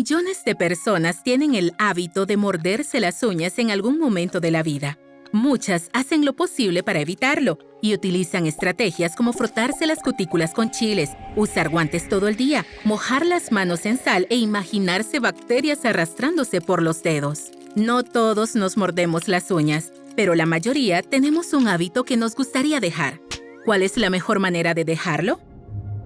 Millones de personas tienen el hábito de morderse las uñas en algún momento de la vida. Muchas hacen lo posible para evitarlo y utilizan estrategias como frotarse las cutículas con chiles, usar guantes todo el día, mojar las manos en sal e imaginarse bacterias arrastrándose por los dedos. No todos nos mordemos las uñas, pero la mayoría tenemos un hábito que nos gustaría dejar. ¿Cuál es la mejor manera de dejarlo?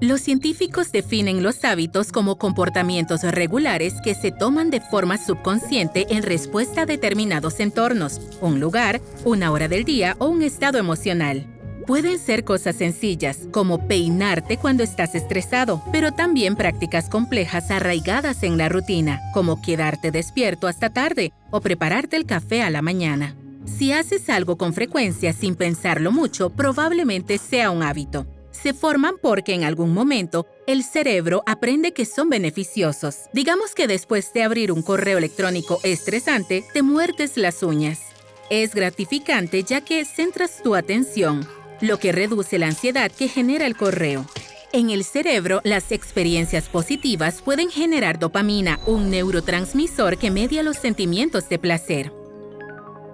Los científicos definen los hábitos como comportamientos regulares que se toman de forma subconsciente en respuesta a determinados entornos, un lugar, una hora del día o un estado emocional. Pueden ser cosas sencillas, como peinarte cuando estás estresado, pero también prácticas complejas arraigadas en la rutina, como quedarte despierto hasta tarde o prepararte el café a la mañana. Si haces algo con frecuencia sin pensarlo mucho, probablemente sea un hábito. Se forman porque en algún momento el cerebro aprende que son beneficiosos. Digamos que después de abrir un correo electrónico estresante, te muerdes las uñas. Es gratificante ya que centras tu atención, lo que reduce la ansiedad que genera el correo. En el cerebro, las experiencias positivas pueden generar dopamina, un neurotransmisor que media los sentimientos de placer.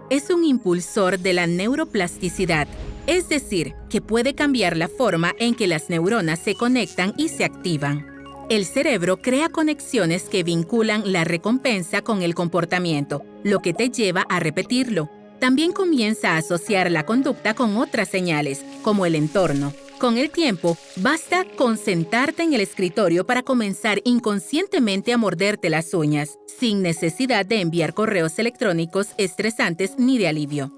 Es un impulsor de la neuroplasticidad, es decir, que puede cambiar la forma en que las neuronas se conectan y se activan. El cerebro crea conexiones que vinculan la recompensa con el comportamiento, lo que te lleva a repetirlo. También comienza a asociar la conducta con otras señales, como el entorno. Con el tiempo, basta con sentarte en el escritorio para comenzar inconscientemente a morderte las uñas, sin necesidad de enviar correos electrónicos estresantes ni de alivio.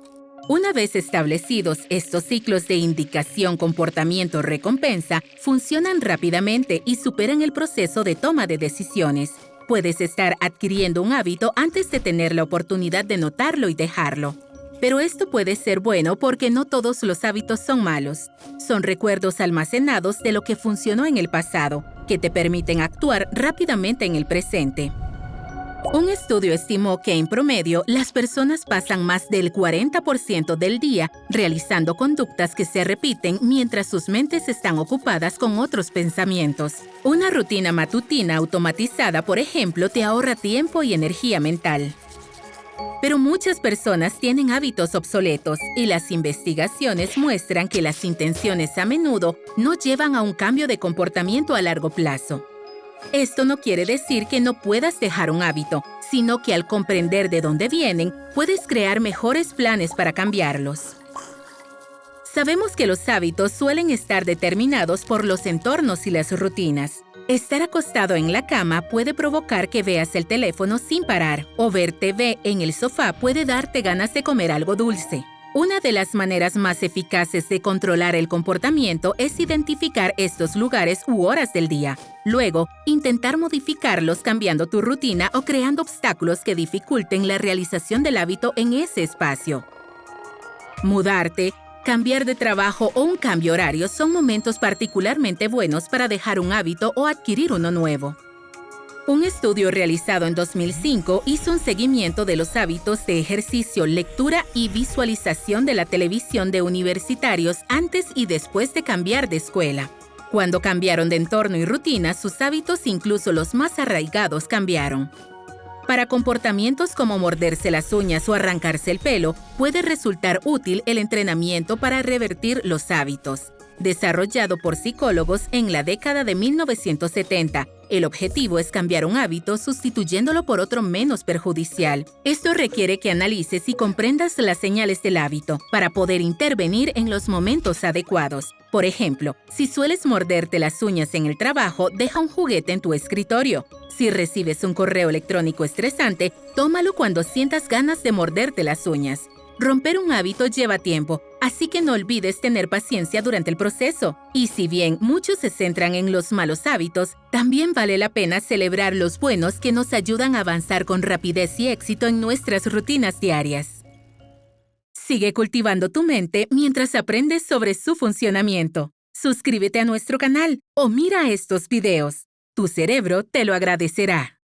Una vez establecidos, estos ciclos de indicación, comportamiento, recompensa funcionan rápidamente y superan el proceso de toma de decisiones. Puedes estar adquiriendo un hábito antes de tener la oportunidad de notarlo y dejarlo. Pero esto puede ser bueno porque no todos los hábitos son malos. Son recuerdos almacenados de lo que funcionó en el pasado, que te permiten actuar rápidamente en el presente. Un estudio estimó que en promedio las personas pasan más del 40% del día realizando conductas que se repiten mientras sus mentes están ocupadas con otros pensamientos. Una rutina matutina automatizada, por ejemplo, te ahorra tiempo y energía mental. Pero muchas personas tienen hábitos obsoletos y las investigaciones muestran que las intenciones a menudo no llevan a un cambio de comportamiento a largo plazo. Esto no quiere decir que no puedas dejar un hábito, sino que al comprender de dónde vienen, puedes crear mejores planes para cambiarlos. Sabemos que los hábitos suelen estar determinados por los entornos y las rutinas. Estar acostado en la cama puede provocar que veas el teléfono sin parar, o ver TV en el sofá puede darte ganas de comer algo dulce. Una de las maneras más eficaces de controlar el comportamiento es identificar estos lugares u horas del día. Luego, intentar modificarlos cambiando tu rutina o creando obstáculos que dificulten la realización del hábito en ese espacio. Mudarte, cambiar de trabajo o un cambio horario son momentos particularmente buenos para dejar un hábito o adquirir uno nuevo. Un estudio realizado en 2005 hizo un seguimiento de los hábitos de ejercicio, lectura y visualización de la televisión de universitarios antes y después de cambiar de escuela. Cuando cambiaron de entorno y rutina, sus hábitos, incluso los más arraigados, cambiaron. Para comportamientos como morderse las uñas o arrancarse el pelo, puede resultar útil el entrenamiento para revertir los hábitos. Desarrollado por psicólogos en la década de 1970, el objetivo es cambiar un hábito sustituyéndolo por otro menos perjudicial. Esto requiere que analices y comprendas las señales del hábito para poder intervenir en los momentos adecuados. Por ejemplo, si sueles morderte las uñas en el trabajo, deja un juguete en tu escritorio. Si recibes un correo electrónico estresante, tómalo cuando sientas ganas de morderte las uñas. Romper un hábito lleva tiempo, así que no olvides tener paciencia durante el proceso. Y si bien muchos se centran en los malos hábitos, también vale la pena celebrar los buenos que nos ayudan a avanzar con rapidez y éxito en nuestras rutinas diarias. Sigue cultivando tu mente mientras aprendes sobre su funcionamiento. Suscríbete a nuestro canal o mira estos videos. Tu cerebro te lo agradecerá.